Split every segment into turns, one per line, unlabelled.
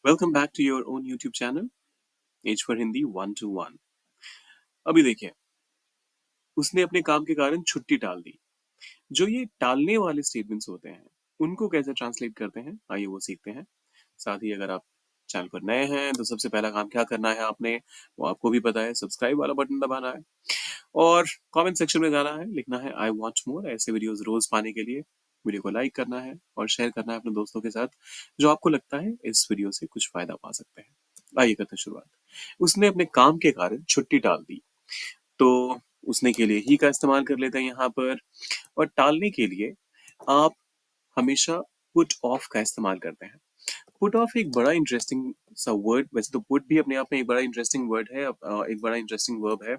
Welcome back to your own YouTube channel as for Hindi 1 to 1। अभी देखिए, उसने अपने काम के कारण छुट्टी टाल दी। जो ये टालने वाले स्टेटमेंट्स होते हैं, उनको कैसे ट्रांसलेट करते हैं, आइए वो सीखते हैं। साथ ही अगर आप चैनल पर नए हैं तो सबसे पहला काम क्या करना है आपने, वो आपको भी पता है, सब्सक्राइब वाला बटन दबाना है और कमेंट सेक्शन में जाना है, लिखना है आई वांट मोर। ऐसे वीडियोस रोज पाने के लिए वीडियो को लाइक करना है और शेयर करना है अपने दोस्तों के साथ जो आपको लगता है इस वीडियो से कुछ फायदा पा सकते हैं। आइए करते हैं शुरुआत। उसने अपने काम के कारण छुट्टी टाल दी, तो उसने के लिए ही का इस्तेमाल कर लेते हैं यहाँ पर। और टालने के लिए आप हमेशा पुट ऑफ का इस्तेमाल करते हैं। पुट ऑफ एक बड़ा इंटरेस्टिंग सा वर्ड, वैसे तो पुट भी अपने आप में एक बड़ा इंटरेस्टिंग वर्ड है, एक बड़ा इंटरेस्टिंग वर्ब है।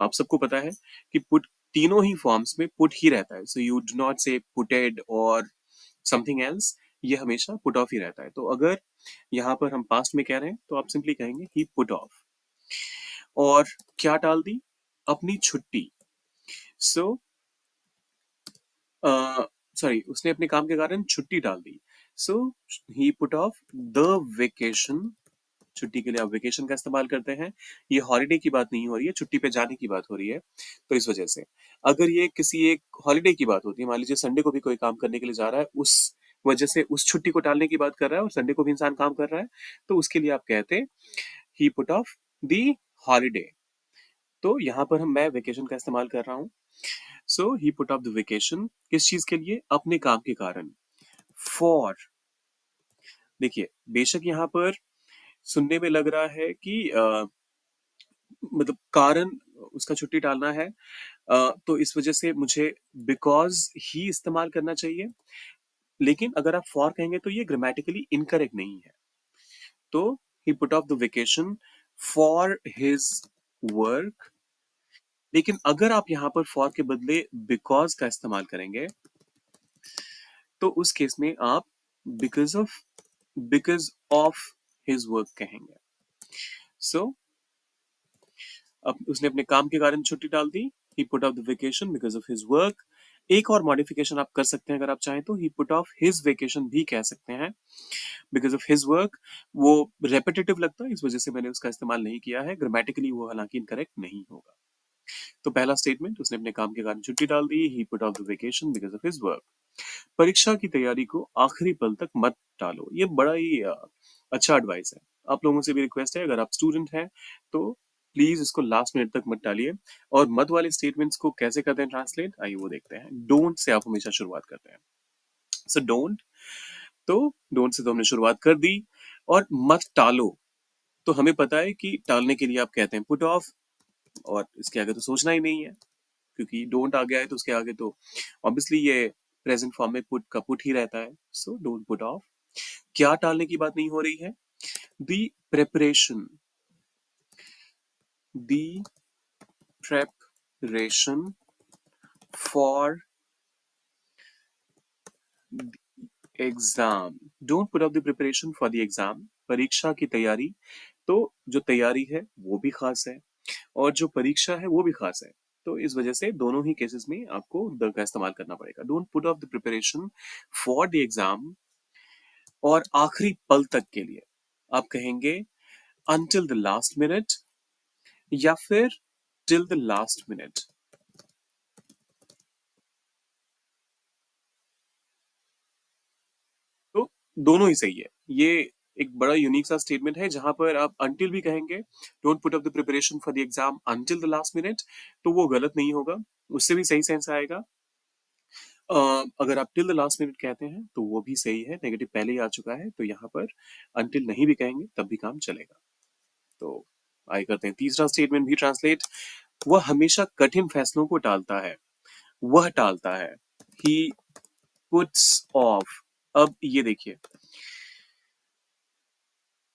आप सबको पता है कि पुट तीनों ही फॉर्म्स में पुट ही रहता है, सो यू डू नॉट से पुटेड और समथिंग एल्स। ये हमेशा पुट ऑफ ही रहता है। तो अगर यहाँ पर हम पास्ट में कह रहे हैं तो आप सिंपली कहेंगे ही पुट ऑफ। और क्या टाल दी? अपनी छुट्टी। सो सॉरी, उसने अपने काम के कारण छुट्टी टाल दी। सो ही पुट ऑफ द वेकेशन। छुट्टी के लिए आप वेकेशन का इस्तेमाल करते हैं। ये हॉलिडे की बात नहीं हो रही है, छुट्टी पे जाने की बात हो रही है। तो इस वजह से अगर ये किसी एक हॉलिडे की बात होती है, मान लीजिए संडे को भी कोई काम करने के लिए जा रहा है, उस वजह से उस छुट्टी को टालने की बात कर रहा है और संडे को भी इंसान काम कर रहा है, तो उसके लिए आप कहते हैं ही पुट ऑफ द हॉलिडे। तो यहाँ पर मैं वेकेशन का इस्तेमाल कर रहा हूँ। सो ही पुट ऑफ द वेकेशन किस चीज के लिए? अपने काम के कारण। फॉर, देखिए बेशक यहाँ पर सुनने में लग रहा है कि मतलब कारण उसका छुट्टी टालना है, तो इस वजह से मुझे बिकॉज ही इस्तेमाल करना चाहिए। लेकिन अगर आप फॉर कहेंगे तो ये ग्रामेटिकली इनकरेक्ट नहीं है। तो he put off the vacation for his work. लेकिन अगर आप यहाँ पर फॉर के बदले बिकॉज का इस्तेमाल करेंगे तो उस केस में आप बिकॉज ऑफ हिज वर्क कहेंगे। सो अब उसने अपने काम के कारण छुट्टी डाल दी। He put off the vacation because of his work. एक और मॉडिफिकेशन आप कर सकते हैं अगर आप चाहें तो, he put of his vacation भी कह सकते हैं बिकॉज ऑफ हिज वर्क। वो रेपिटेटिव लगता है, इस वजह से मैंने उसका इस्तेमाल नहीं किया है। ग्रामेटिकली वो हालांकि इनकरेक्ट नहीं होगा। तो पहला स्टेटमेंट, उसने अपने काम के कारण छुट्टी डाल दी, he put off the vacation because of his work. परीक्षा की तैयारी को आखिरी पल तक मत टालो। ये बड़ा ही अच्छा एडवाइस है। आप लोगों से भी रिक्वेस्ट है, अगर आप स्टूडेंट हैं तो प्लीज इसको लास्ट मिनट तक मत टालिए। और मत वाले स्टेटमेंट्स को कैसे करते हैं ट्रांसलेट, आइए वो देखते हैं। डोंट से आप हमेशा शुरुआत करते हैं। सो डोंट, तो डोंट से तो हमने शुरुआत कर दी। और मत टालो, तो हमें पता है कि टालने के लिए आप कहते हैं पुट ऑफ, और इसके आगे तो सोचना ही नहीं है क्योंकि डोंट आ गया है, तो उसके आगे तो ऑब्वियसली ये प्रेजेंट फॉर्म में पुट का पुट ही रहता है। So don't put off. क्या टालने की बात नहीं हो रही है? The preparation, the preparation for the exam. Don't put up the preparation for the exam. परीक्षा की तैयारी, तो जो तैयारी है वो भी खास है और जो परीक्षा है वो भी खास है। तो इस वजह से दोनों ही केसेस में आपको द का इस्तेमाल करना पड़ेगा। Don't put off the preparation for the exam. और आखिरी पल तक के लिए आप कहेंगे until the last minute या फिर till the last minute। तो दोनों ही सही है। ये एक बड़ा यूनिक सा स्टेटमेंट है जहां पर आप until भी कहेंगे, don't put up the preparation for the exam until the last minute, तो वो गलत नहीं होगा, उससे भी सही सेंस आएगा। अगर आप टिल द लास्ट मिनट कहते हैं तो वो भी सही है, नेगेटिव पहले ही आ चुका है, तो यहाँ पर until नहीं भी कहेंगे तब भी काम चलेगा। तो आइए करते हैं तीसरा स्टेटमेंट भी ट्रांसलेट। वह हमेशा कठिन फैसलों को टालता है। वह टालता है, ही पुट्स ऑफ। अब ये देखिए,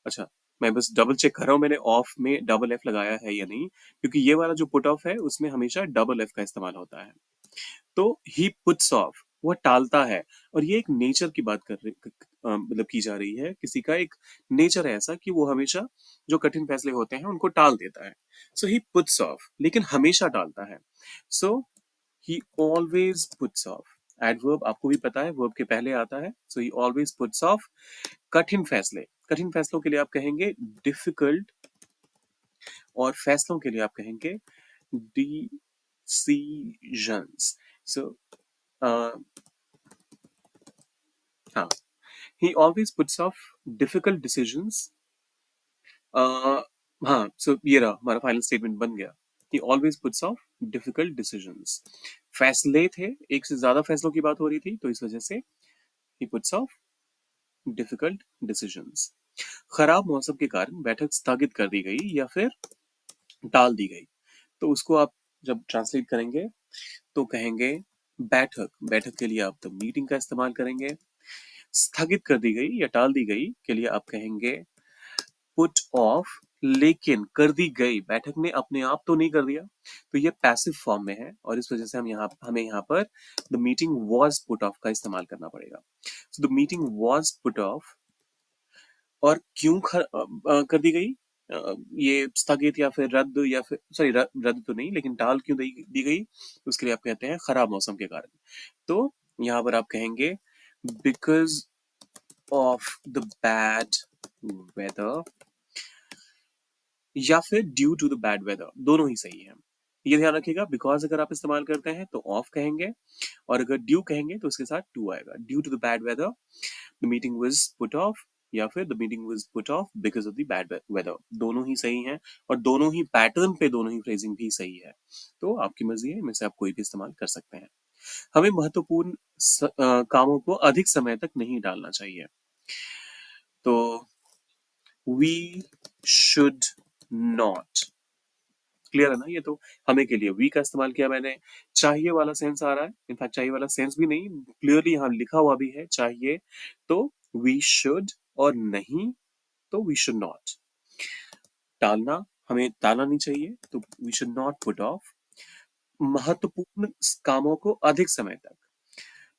अच्छा, मैं बस डबल चेक कर रहा हूँ मैंने ऑफ में डबल एफ लगाया है या नहीं, क्योंकि ये वाला जो पुट ऑफ है उसमें हमेशा डबल एफ का इस्तेमाल होता है। तो ही पुट्स ऑफ, वह टालता है। और ये एक नेचर की बात कर रही, मतलब की जा रही है। किसी का एक नेचर है ऐसा कि वो हमेशा जो कठिन फैसले होते हैं उनको टाल देता है। सो ही पुट्स ऑफ, लेकिन हमेशा टालता है। So he always puts off. Adverb आपको भी पता है, वर्ब के पहले आता है। So he always puts off कठिन फैसले। कठिन फैसलों के लिए आप कहेंगे डिफिकल्ट, और फैसलों के लिए आप कहेंगे डिसीजंस। सो हाँ, ही always puts of difficult decisions. हाँ, सो ये रहा हमारा फाइनल स्टेटमेंट बन गया। ही always puts of difficult decisions. फैसले थे, एक से ज्यादा फैसलों की बात हो रही थी, तो इस वजह से he puts of difficult decisions. खराब मौसम के कारण बैठक स्थगित कर दी गई या फिर टाल दी गई, तो उसको आप जब ट्रांसलेट करेंगे तो कहेंगे बैठक, बैठक के लिए आप द मीटिंग का इस्तेमाल करेंगे। स्थगित कर दी गई या टाल दी गई के लिए आप कहेंगे पुट ऑफ। लेकिन कर दी गई, बैठक ने अपने आप तो नहीं कर दिया, तो ये पैसिव फॉर्म में है, और इस वजह से हमें यहाँ पर the meeting was put off का इस्तेमाल करना पड़ेगा। So the meeting was put off. और क्यों कर दी गई, ये स्थगित या फिर रद्द, या फिर सॉरी रद्द तो नहीं, लेकिन टाल क्यों दी गई, उसके लिए आप कहते हैं खराब मौसम के कारण। तो यहाँ पर आप कहेंगे because of the bad weather, या फिर due to the bad weather, दोनों ही सही है। ये ध्यान रखिएगा, बिकॉज अगर आप इस्तेमाल करते हैं तो ऑफ कहेंगे, और अगर ड्यू कहेंगे तो उसके साथ टू आएगा। Due to the bad weather the meeting was put off, या फिर the meeting was put off because of the bad weather, दोनों ही सही हैं, और दोनों ही पैटर्न पे दोनों ही फ्रेजिंग भी सही है। तो आपकी मर्जी है, इनमें से आप कोई भी इस्तेमाल कर सकते हैं। हमें महत्वपूर्ण कामों को अधिक समय तक नहीं डालना चाहिए, तो वी शुड नॉट। क्लियर है ना, ये तो हमें के लिए वी का इस्तेमाल किया मैंने। चाहिए वाला सेंस आ रहा है, इनफैक्ट चाहिए वाला सेंस भी नहीं, क्लियरली यहाँ लिखा हुआ भी है चाहिए, तो वी शुड, और नहीं तो वी शुड नॉट। टालना, हमें टालना नहीं चाहिए, तो we should not put off. महत्वपूर्ण कामों को अधिक समय तक,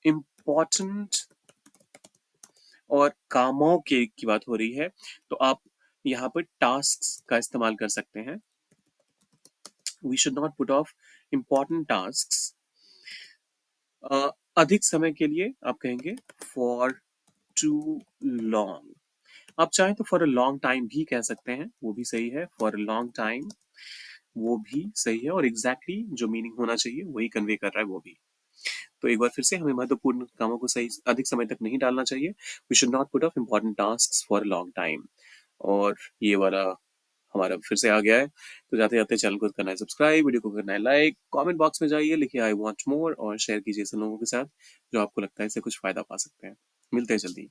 इम्पोर्टेंट और कामों के की बात हो रही है, तो आप यहाँ पर टास्क का इस्तेमाल कर सकते हैं। We should not put off important task. अधिक समय के लिए आप कहेंगे फॉर टू लॉन्ग। आप चाहें तो फॉर अ लॉन्ग टाइम भी कह सकते हैं, वो भी सही है। फॉर अ लॉन्ग टाइम वो भी सही है, और एग्जैक्टली जो मीनिंग होना चाहिए वही कन्वे कर रहा है वो भी। तो एक बार फिर से, हमें महत्वपूर्ण कामों को सही अधिक समय तक नहीं डालना चाहिए। We should not put off important task for a long time. और ये वाला हमारा फिर से आ गया है, तो जाते जाते चैनल को करना है सब्सक्राइब, वीडियो को करना है लाइक, कमेंट बॉक्स में जाइए, लिखिए आई वांट मोर, और शेयर कीजिए ऐसे लोगों के साथ जो आपको लगता है इससे कुछ फायदा पा सकते हैं। मिलते हैं जल्दी।